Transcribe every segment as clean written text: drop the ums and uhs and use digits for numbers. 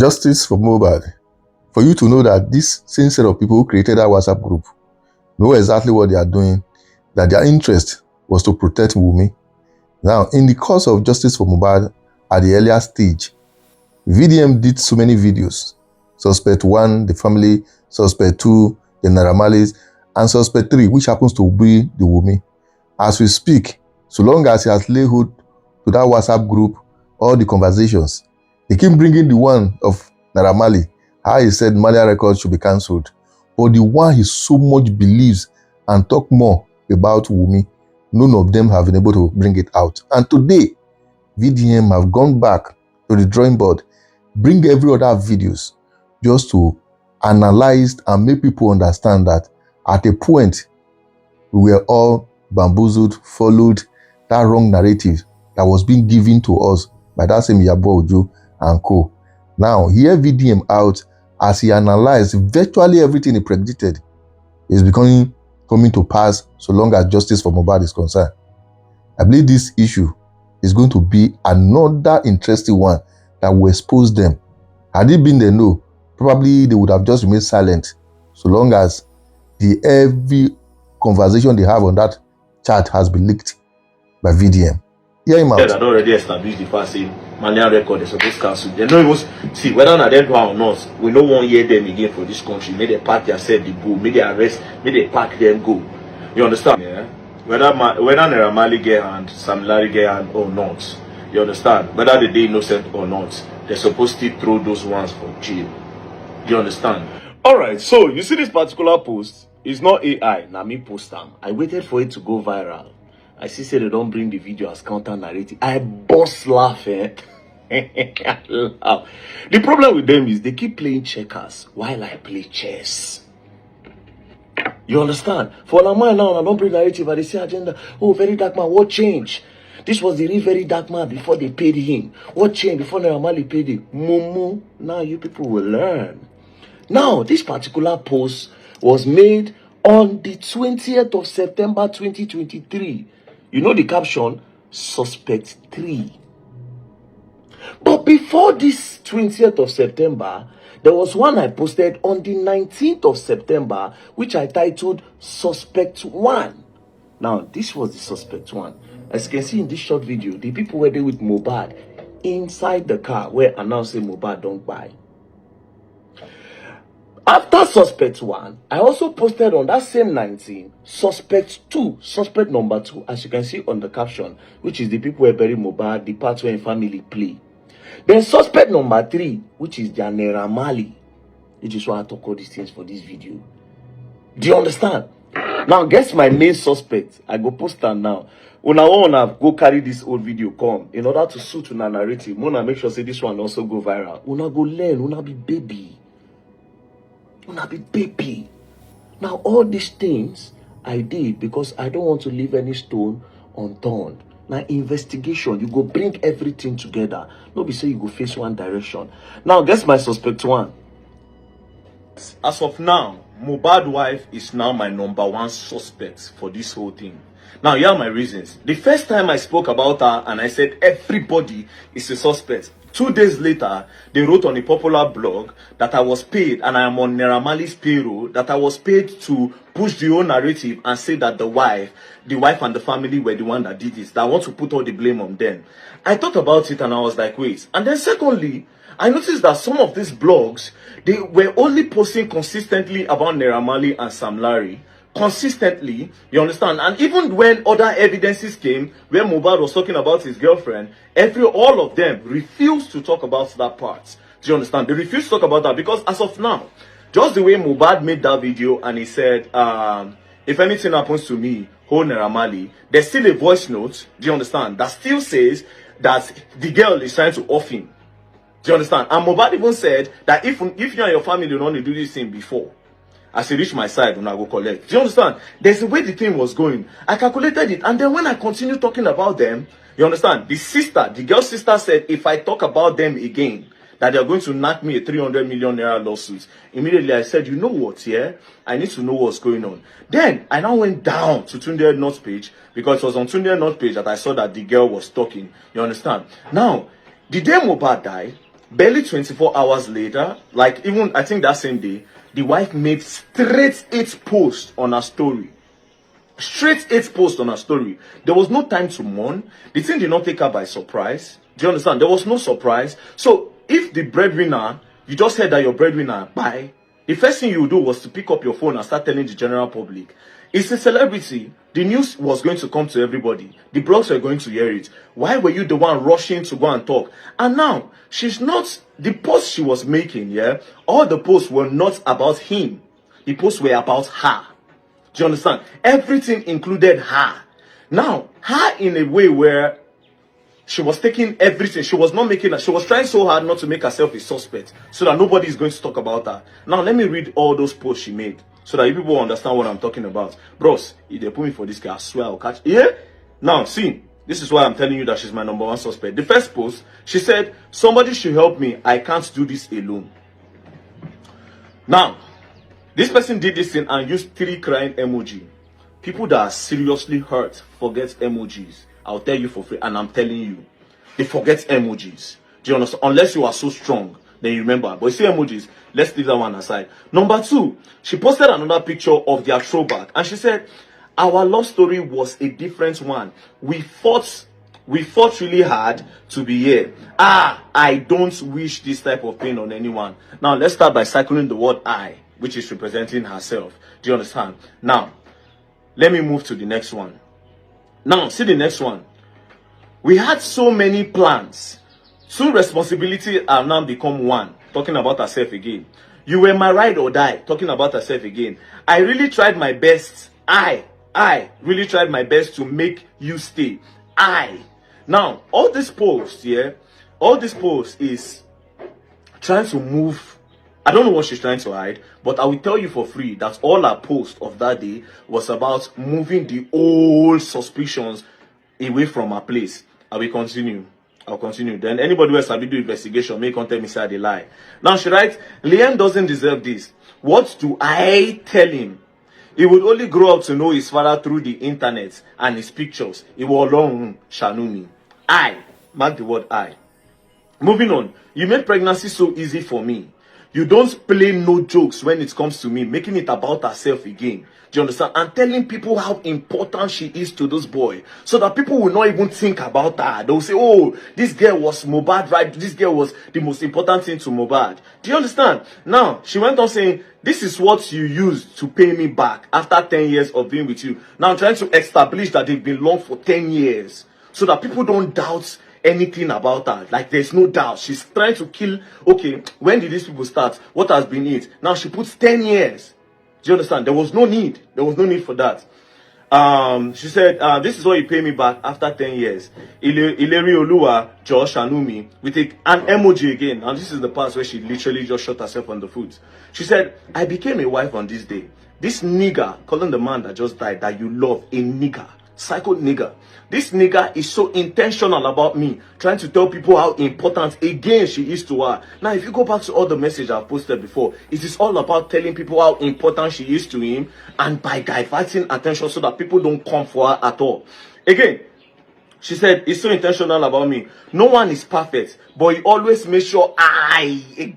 Justice for Mohbad. For you to know that this same set of people who created that WhatsApp group know exactly what they are doing, that their interest was to protect Wunmi. Now, in the course of Justice for Mohbad at the earlier stage, VDM did so many videos. Suspect 1, the family, Suspect 2, the Naira Marleys, and Suspect 3, which happens to be the Wunmi. As we speak, so long as he has laid hold to that WhatsApp group, all the conversations, they keep bringing the one of Naira Marley, how he said Marlian records should be cancelled. But the one he so much believes and talk more about Wunmi, none of them have been able to bring it out. And today, VDM have gone back to the drawing board, bring every other videos just to analyze and make people understand that at a point, we were all bamboozled, followed that wrong narrative that was being given to us by that same Yabo Ojo and co. Now, here VDM out as he analyzed virtually everything he predicted is coming to pass so long as justice for Mohbad is concerned. I believe this issue is going to be another interesting one that will expose them. Had it been they know, probably they would have just remained silent so long as every conversation they have on that chat has been leaked by VDM. Hear him out. That already established the fact say Marlian record is supposed to cancel. They don't even see whether or them do or not. We no one hear them again for this country. May they pack themselves, they go. May they arrest. May they pack them go. You understand? Yeah. Whether Naira Marley get hand, Sam Larry get hand or not. You understand? Whether they innocent or not, they're supposed to throw those ones for jail. You understand? Alright, so you see this particular post, it's not AI, now me post them. I waited for it to go viral. I see say they don't bring the video as counter narrative. I bust laugh, eh? I laugh. The problem with them is they keep playing checkers while I play chess. You understand? For a man now, I don't bring narrative, I say agenda. Oh, very dark man, what changed? This was the real very dark man before they paid him. What changed before Naira Marley paid him? Mumu. Now you people will learn. Now, this particular post was made on the 20th of September 2023. You know the caption? Suspect 3. But before this 20th of September, there was one I posted on the 19th of September, which I titled Suspect 1. Now, this was the Suspect 1. As you can see in this short video, the people were there with Mohbad inside the car where announcing Mohbad don't buy. After Suspect 1, I also posted on that same 19, Suspect 2, Suspect number 2, as you can see on the caption, which is the people who bury Mohbad, the part where family play. Then Suspect number 3, which is the Naira Marley, which is why I talk all these things for this video. Do you understand? Now, guess my main suspect. I go post her now. Una wanna go carry this old video come in order to suit una narrative. Wanna make sure say this one also go viral. Una go learn. Una be baby. Una be baby. Now, all these things I did because I don't want to leave any stone unturned. Now, investigation, you go bring everything together. No be say you go face one direction. Now, guess my suspect 1. As of now, Mohbad wife is now my #1 suspect for this whole thing. Now, here are my reasons. The first time I spoke about her and I said everybody is a suspect. 2 days later, they wrote on a popular blog that I was paid, and I am on Naira Marley's payroll, that I was paid to push the whole narrative and say that the wife and the family were the one that did this. That I want to put all the blame on them. I thought about it and I was like, wait. And then secondly, I noticed that some of these blogs, they were only posting consistently about Naira Marley and Sam Larry. Consistently, you understand? And even when other evidences came, where Mohbad was talking about his girlfriend, all of them refused to talk about that part. Do you understand? They refused to talk about that because as of now, just the way Mohbad made that video and he said, if anything happens to me, hold Naira Marley, there's still a voice note, do you understand, that still says that the girl is trying to off him. Do you understand? And Mohbad even said that if you and your family don't want to do this thing before, as I reach my side, when I go collect. Do you understand? There's the way the thing was going. I calculated it. And then when I continued talking about them, you understand? The girl's sister said, if I talk about them again, that they're going to knock me a 300 million naira lawsuit. Immediately I said, you know what, yeah? I need to know what's going on. Then I now went down to Tunde North's page, because it was on Tunde North's page that I saw that the girl was talking. You understand? Now, the day Mohbad died, Barely 24 hours later, like even I think that same day, the wife made straight 8 posts on her story. Straight 8 posts on her story. There was no time to mourn. The thing did not take her by surprise. Do you understand? There was no surprise. So if the breadwinner, you just heard that your breadwinner, bye, the first thing you would do was to pick up your phone and start telling the general public. It's a celebrity. The news was going to come to everybody. The blogs were going to hear it. Why were you the one rushing to go and talk? And now, she's not, the posts she was making, yeah, all the posts were not about him. The posts were about her. Do you understand? Everything included her. Now, her in a way where she was taking everything. She was not making she was trying so hard not to make herself a suspect so that nobody is going to talk about her. Now, let me read all those posts she made so that you people will understand what I'm talking about. Bros, if they put me for this guy, I swear I'll catch. Yeah? Now, see, this is why I'm telling you that she's my number one suspect. The first post, she said, somebody should help me. I can't do this alone. Now, this person did this thing and used 3 crying emoji. People that are seriously hurt forget emojis. I'll tell you for free, and I'm telling you, they forget emojis. Do you understand? Unless you are so strong, then you remember. But you see emojis, let's leave that one aside. Number 2, she posted another picture of their throwback, and she said, our love story was a different one. We fought really hard to be here. I don't wish this type of pain on anyone. Now, let's start by circling the word I, which is representing herself. Do you understand? Now, let me move to the next one. Now, see the next one. We had so many plans. 2 responsibilities have now become 1. Talking about herself again. You were my ride or die. Talking about herself again. I really tried my best. I really tried my best to make you stay. Now, all this post, yeah, all this post is trying to move. I don't know what she's trying to hide, but I will tell you for free that all her post of that day was about moving the old suspicions away from her place. I will continue. I'll continue. Then anybody who has to do investigation may come tell me say they lie. Now she writes, Liam doesn't deserve this. What do I tell him? He would only grow up to know his father through the internet and his pictures. He will alone Shanumi. Mark the word I. Moving on. You made pregnancy so easy for me. You don't play no jokes when it comes to me, making it about herself again. Do you understand? And telling people how important she is to this boy, so that people will not even think about her. They'll say, oh, this girl was Mohbad, right? This girl was the most important thing to Mohbad. Do you understand? Now, she went on saying, this is what you used to pay me back after 10 years of being with you. Now I'm trying to establish that they've been long for 10 years, so that people don't doubt anything about her. Like, there's no doubt she's trying to kill. Okay, when did these people start? What has been it? Now she puts 10 years. Do you understand? There was no need for that. She said, this is what you pay me back after 10 years. Ileri Oluwa Josh Anumi with an emoji again. And this is the part where she literally just shot herself on the foot. She said, I became a wife on this day. This nigger, calling the man that just died, that you love, a nigger, psycho nigger. This nigger is so intentional about me, trying to tell people how important again she is to her. Now, if you go back to all the messages I've posted before, it is all about telling people how important she is to him, and by diverting attention so that people don't come for her at all. Again, she said, he's so intentional about me. No one is perfect, but he always makes sure he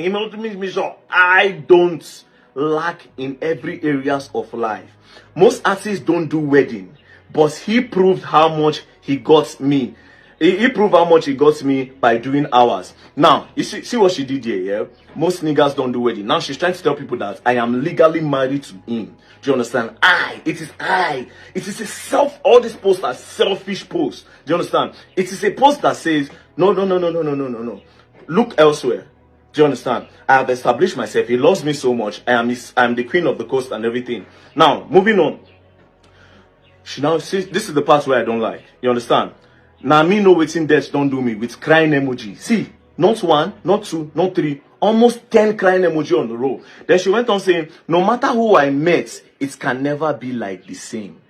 makes sure I don't lack in every areas of life. Most artists don't do wedding, but he proved how much he got me. He proved how much he got me by doing hours. Now, you see what she did here, yeah? Most niggas don't do wedding. Now she's trying to tell people that I am legally married to him. Do you understand? It is a all these posts are selfish posts. Do you understand? It is a post that says, no. Look elsewhere. Do you understand? I have established myself. He loves me so much. I am the queen of the coast and everything. Now, moving on. She now says, this is the part where I don't like. You understand? Now me know waiting death don't do me with crying emoji. See, not 1, not 2, not 3, almost 10 crying emoji on the row. Then she went on saying, no matter who I met, it can never be like the same.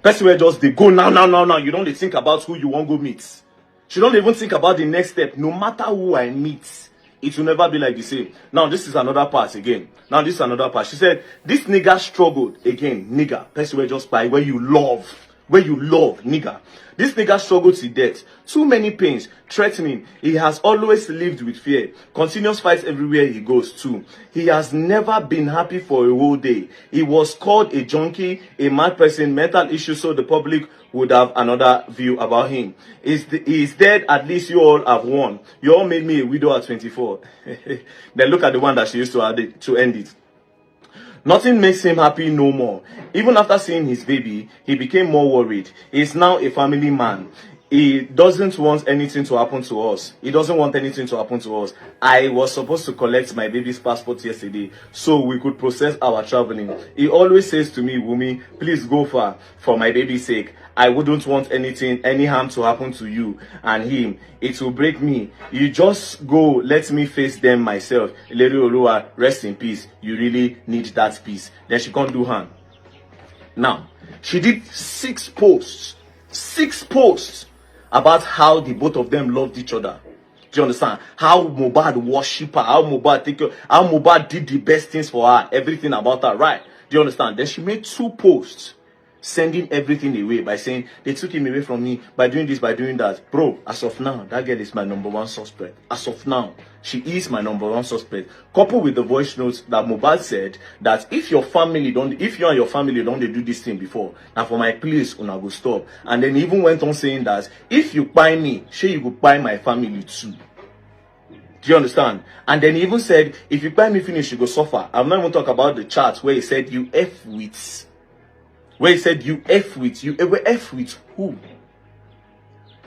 Person where just they go now. You don't think about who you want to go meet. She don't even think about the next step. No matter who I meet, it will never be like the same. Now, this is another part again. She said, this nigga struggled. Again, nigga. Person where just by where you love. where you love, nigga. This nigga struggled to death. Too many pains, threatening. He has always lived with fear. Continuous fights everywhere he goes too. He has never been happy for a whole day. He was called a junkie, a mad person, mental issues, so the public would have another view about him. He's dead, at least you all have won. You all made me a widow at 24. Then look at the one that she used to add it, to end it. Nothing makes him happy no more. Even after seeing his baby, he became more worried. He is now a family man. He doesn't want anything to happen to us. He doesn't want anything to happen to us. I was supposed to collect my baby's passport yesterday so we could process our traveling. He always says to me, Wumi, please go far for my baby's sake. I wouldn't want any harm to happen to you and him. It will break me. You just go, let me face them myself. Lady Olua, rest in peace. You really need that peace. Then she can't do harm. Now, she did 6 posts about how the both of them loved each other. Do you understand? How Mohbad worship her, how Mohbad did the best things for her, everything about her, right? Do you understand? Then she made 2 posts sending everything away by saying they took him away from me by doing this, by doing that. Bro, as of now, that girl is my #1 suspect. As of now, she is my #1 suspect. Coupled with the voice notes that Mohbad said that if you and your family don't do this thing before, now for my place, una go stop. And then he even went on saying that if you buy me, sure you go buy my family too. Do you understand? And then he even said, if you buy me finish, you go suffer. I'm not even talking about the chat where he said you F with. Where he said you F with. You ever F with who?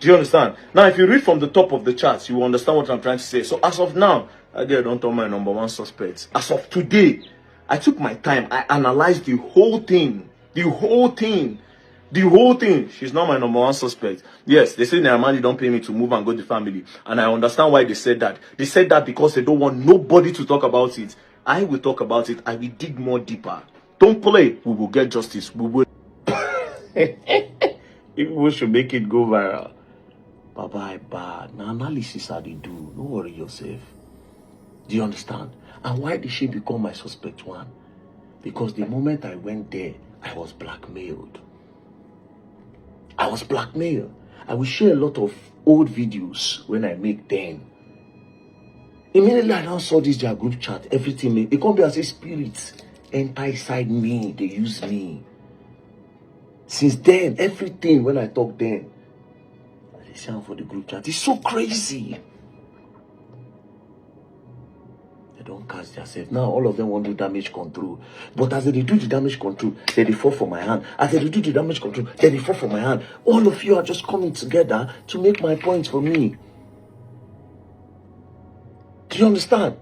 Do you understand? Now, if you read from the top of the charts, you will understand what I'm trying to say. So as of now, I don't tell my #1 suspect. As of today, I took my time. I analyzed the whole thing. The whole thing. She's not my #1 suspect. Yes, they say Naramani don't pay me to move and go to family. And I understand why they said that. They said that because they don't want nobody to talk about it. I will talk about it. I will dig more deeper. Don't play. We will get justice. We will. People should make it go viral. Bye bad. Now analysis how they do. Don't worry yourself. Do you understand? And why did she become my suspect one? Because the moment I went there, I was blackmailed. I will share a lot of old videos when I make them. Immediately I now saw this their group chat, everything. It can't be as a spirit enter inside me. They use me. Since then, everything when I talk then, I sound for the group chat. It's so crazy. They don't catch themselves. Now all of them want to do damage control. But as they do the damage control, they fall for my hand. As they do the damage control, they fall for my hand. All of you are just coming together to make my point for me. Do you understand?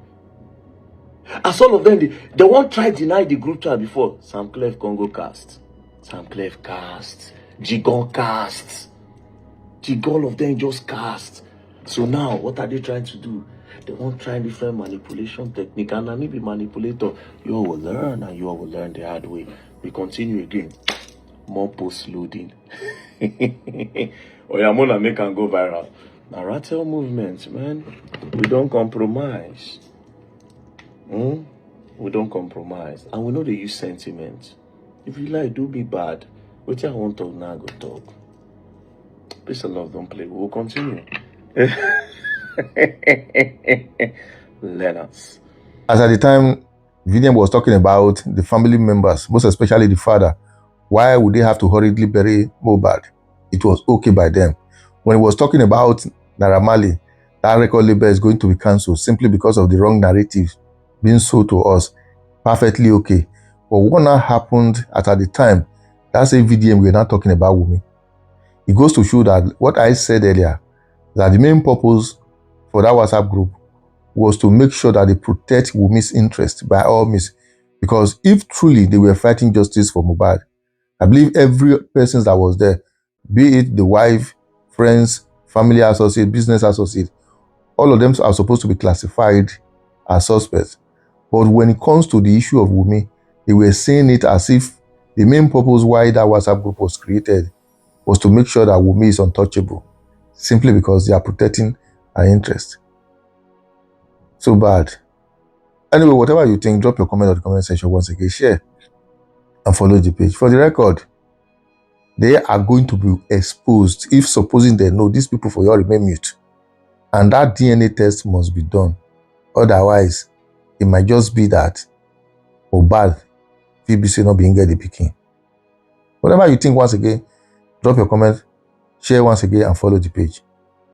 As all of them, they won't try to deny the group chat before. Sam Clef Congo cast. Sam Clef cast. Jigon cast. All of them just cast. So now, what are they trying to do? They won't try different manipulation technique. And I may be manipulator. You all will learn, and you all will learn the hard way. We continue again. More post loading. Oyamona make and go viral. Narrative movement, man. We don't compromise. We don't compromise. And we know they use sentiment. If you like, do be bad. What I want to talk now, go talk. Peace and love, don't play. We will continue. Let us. As at the time, William was talking about the family members, most especially the father. Why would they have to hurriedly bury Mohbad? It was okay by them. When he was talking about Naira Marley, that record label is going to be cancelled simply because of the wrong narrative being sold to us. Perfectly okay. But what now happened at the time, that's a VDM we're not talking about Wumi. It goes to show that what I said earlier, that the main purpose for that WhatsApp group was to make sure that they protect Wumi's interest by all means. Because if truly they were fighting justice for Mohbad, I believe every person that was there, be it the wife, friends, family associate, business associate, all of them are supposed to be classified as suspects. But when it comes to the issue of Wumi, they were saying it as if the main purpose why that WhatsApp group was created was to make sure that Wumi is untouchable, simply because they are protecting her interest. So bad. Anyway, whatever you think, drop your comment on the comment section once again, share and follow the page. For the record, they are going to be exposed if supposing they know these people for your remain mute. And that DNA test must be done. Otherwise, it might just be that Mohbad VBC not being get the picking. Whatever you think, once again, drop your comment, share once again, and follow the page.